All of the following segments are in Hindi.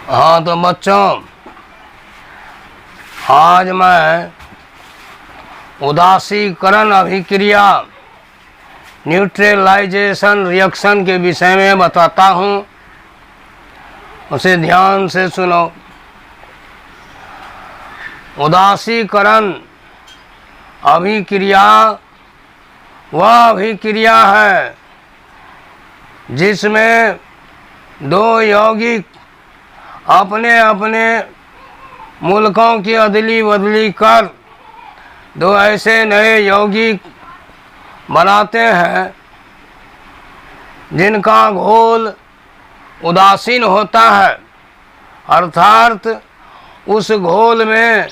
हाँ तो बच्चों, आज मैं उदासीकरण अभिक्रिया न्यूट्रलाइजेशन रिएक्शन के विषय में बताता हूँ, उसे ध्यान से सुनो। उदासीकरण अभिक्रिया वह अभिक्रिया है जिसमें दो यौगिक अपने अपने मूलकों की अदली बदली कर दो ऐसे नए यौगिक बनाते हैं जिनका घोल उदासीन होता है, अर्थात उस घोल में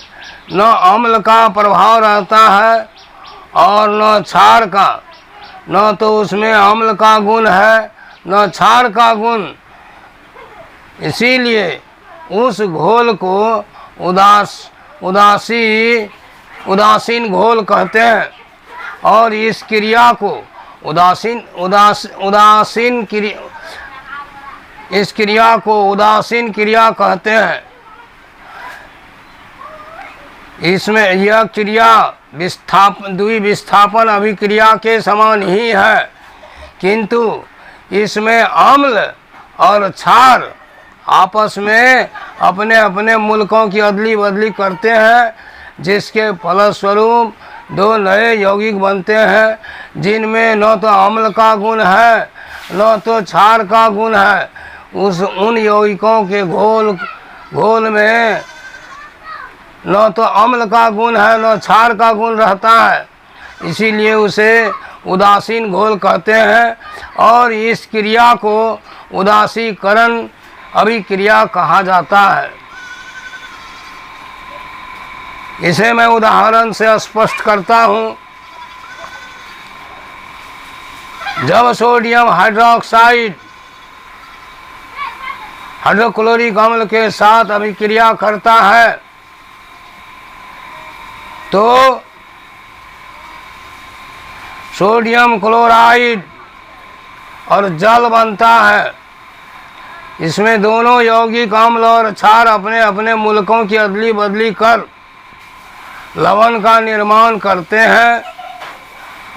न अम्ल का प्रभाव रहता है और न क्षार का, न तो उसमें अम्ल का गुण है न क्षार का गुण। इसीलिए उस घोल को उदासीन घोल कहते हैं और इस क्रिया को इस क्रिया को उदासीन क्रिया कहते हैं। इसमें यह क्रिया द्विविस्थापन अभिक्रिया के समान ही है, किंतु इसमें अम्ल और क्षार आपस में अपने अपने मूलकों की अदली बदली करते हैं, जिसके फलस्वरूप दो नए यौगिक बनते हैं जिनमें न तो अम्ल का गुण है न तो क्षार का गुण है। उन यौगिकों के घोल में न तो अम्ल का गुण है न क्षार का गुण रहता है, इसीलिए उसे उदासीन घोल कहते हैं और इस क्रिया को उदासीकरण अभिक्रिया कहा जाता है। इसे मैं उदाहरण से स्पष्ट करता हूँ। जब सोडियम हाइड्रोक्साइड हाइड्रोक्लोरिक अम्ल के साथ अभिक्रिया करता है तो सोडियम क्लोराइड और जल बनता है। इसमें दोनों यौगिक अम्ल और क्षार अपने अपने मूलकों की अदली बदली कर लवण का निर्माण करते हैं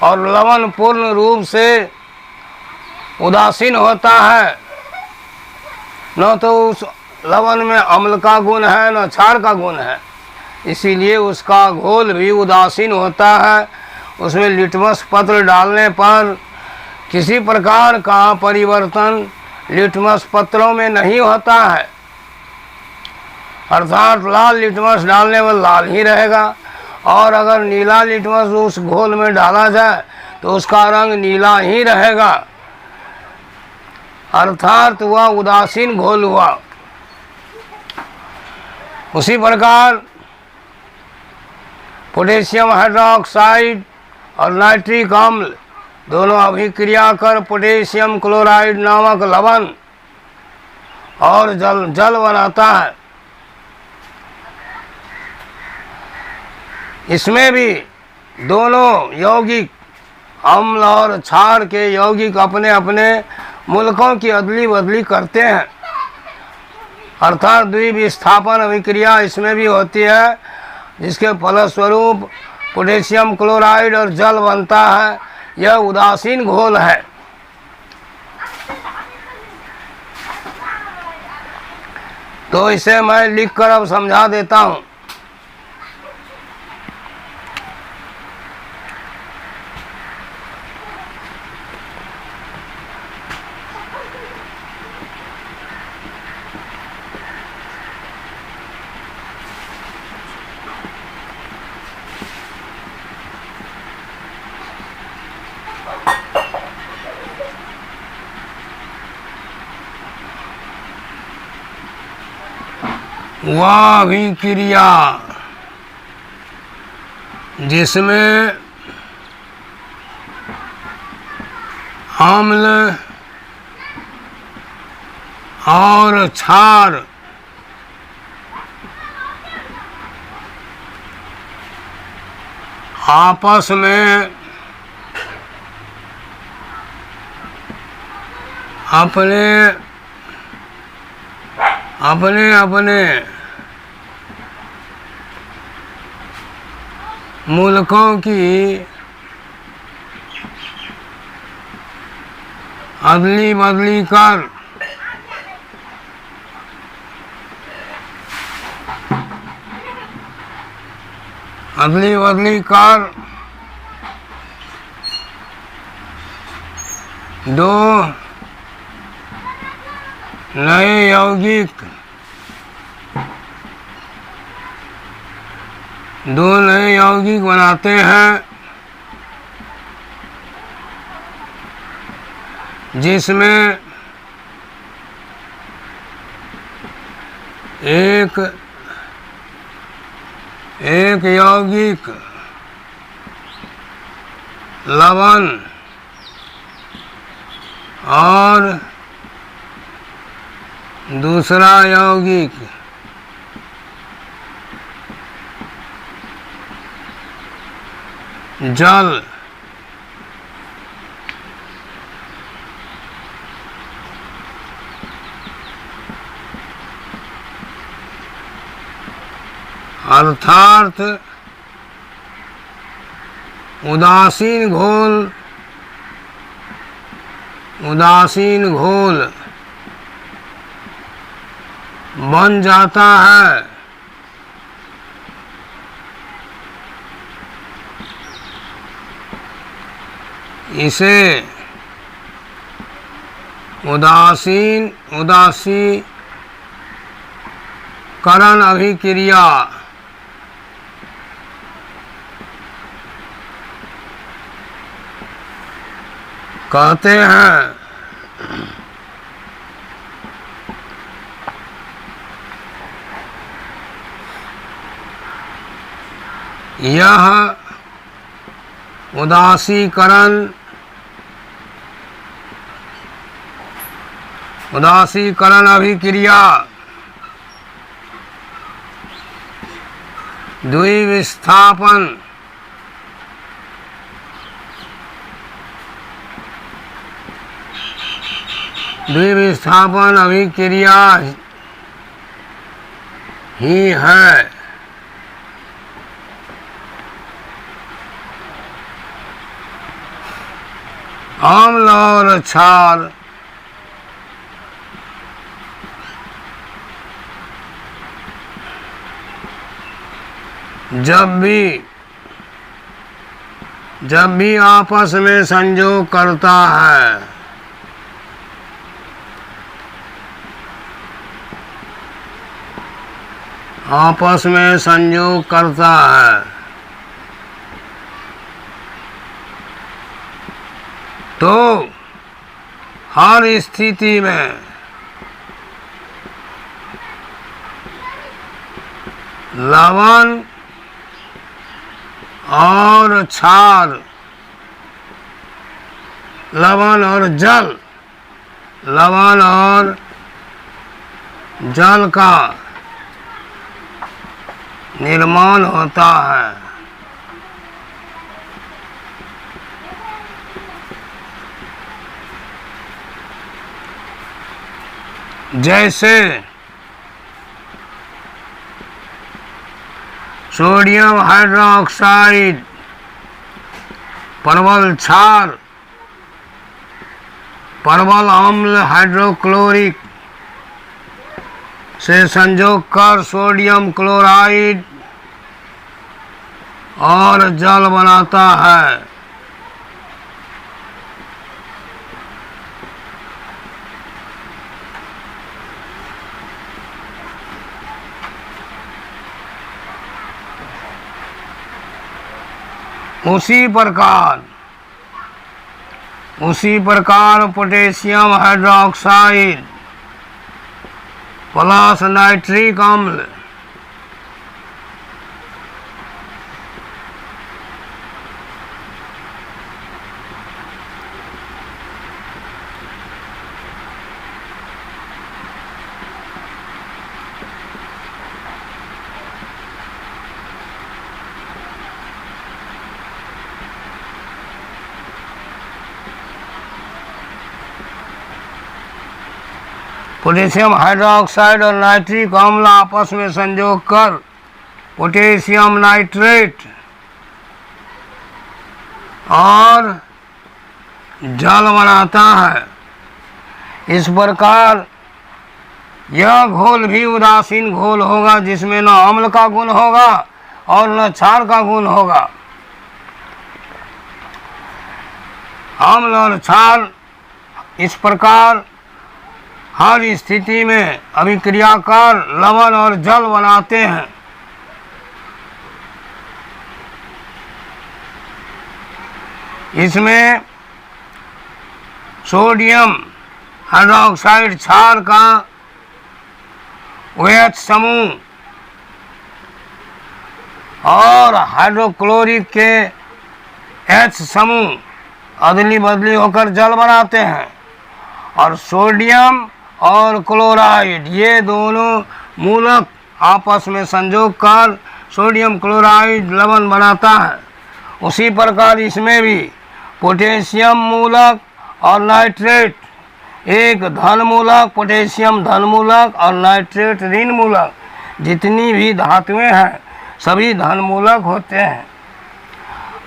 और लवण पूर्ण रूप से उदासीन होता है, न तो उस लवण में अम्ल का गुण है न क्षार का गुण है, इसीलिए उसका घोल भी उदासीन होता है। उसमें लिटमस पत्र डालने पर किसी प्रकार का परिवर्तन लिटमस पत्रों में नहीं होता है, अर्थात लाल लिटमस डालने पर लाल ही रहेगा और अगर नीला लिटमस उस घोल में डाला जाए तो उसका रंग नीला ही रहेगा, अर्थात वह उदासीन घोल हुआ। उसी प्रकार पोटेशियम हाइड्रोक्साइड और नाइट्रिक अम्ल दोनों अभिक्रिया कर पोटेशियम क्लोराइड नामक लवण और जल बनाता है। इसमें भी दोनों यौगिक अम्ल और क्षार के यौगिक अपने अपने मूलकों की अदली बदली करते हैं, अर्थात द्विविस्थापन अभिक्रिया इसमें भी होती है, जिसके फलस्वरूप पोटेशियम क्लोराइड और जल बनता है। यह उदासीन घोल है। तो इसे मैं लिखकर अब समझा देता हूँ। वह अभिक्रिया जिसमें अम्ल और क्षार आपस में अपने अपने अपने मुल्कों की अदली बदली कर दो नए यौगिक बनाते हैं, जिसमें एक यौगिक लवण और दूसरा यौगिक जल अर्थात उदासीन घोल बन जाता है। इसे उदासीकरण अभिक्रिया कहते हैं। यह उदासीकरण अभिक्रिया द्विविस्थापन अभिक्रिया ही है। अम्ल और क्षार जब भी आपस में संयोग करता है, तो हर स्थिति में लवण और क्षार, लवण और जल का निर्माण होता है। जैसे सोडियम हाइड्रोक्साइड परवल क्षार, परवल अम्ल हाइड्रोक्लोरिक से संयोग कर सोडियम क्लोराइड और जल बनाता है। उसी प्रकार पोटेशियम हाइड्रोक्साइड प्लस नाइट्रिक अम्ल पोटेशियम हाइड्रोक्साइड और नाइट्रिक अम्ल आपस में संयोग कर पोटेशियम नाइट्रेट और जल बनाता है। इस प्रकार यह घोल भी उदासीन घोल होगा, जिसमें न अम्ल का गुण होगा और न क्षार का गुण होगा। अम्ल और क्षार इस प्रकार हर स्थिति में अभिक्रिया कर लवण और जल बनाते हैं। इसमें सोडियम हाइड्रोक्साइड क्षार का OH समूह और हाइड्रोक्लोरिक के H समूह अदली बदली होकर जल बनाते हैं, और सोडियम और क्लोराइड ये दोनों मूलक आपस में संयोग कर सोडियम क्लोराइड लवण बनाता है। उसी प्रकार इसमें भी पोटेशियम मूलक और नाइट्रेट एक धन मूलक, पोटेशियम धन मूलक और नाइट्रेट ऋण मूलक, जितनी भी धातुएं हैं सभी धन मूलक होते हैं।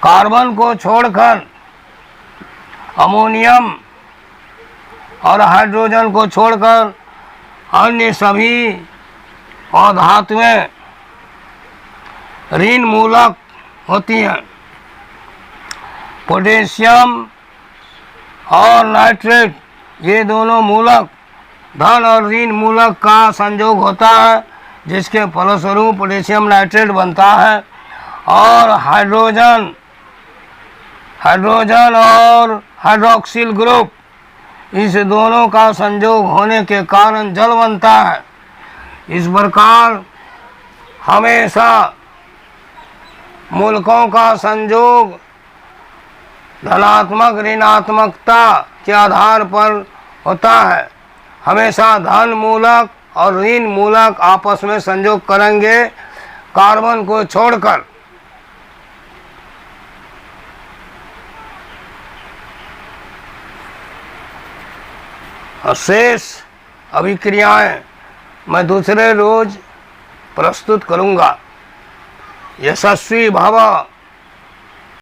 कार्बन को छोड़कर अमोनियम और हाइड्रोजन को छोड़कर अन्य सभी धातुएं ऋण मूलक होती हैं। पोटेशियम और नाइट्रेट ये दोनों मूलक धन और ऋण मूलक का संयोग होता है, जिसके फलस्वरूप पोटेशियम नाइट्रेट बनता है। और हाइड्रोजन और हाइड्रोक्सिल ग्रुप इस दोनों का संयोग होने के कारण जल बनता है। इस प्रकार हमेशा मूलकों का संयोग धनात्मक ऋणात्मकता के आधार पर होता है। हमेशा धन मूलक और ऋण मूलक आपस में संयोग करेंगे कार्बन को छोड़कर। और शेष अभिक्रियाएं मैं दूसरे रोज प्रस्तुत करूंगा। यशस्वी भव।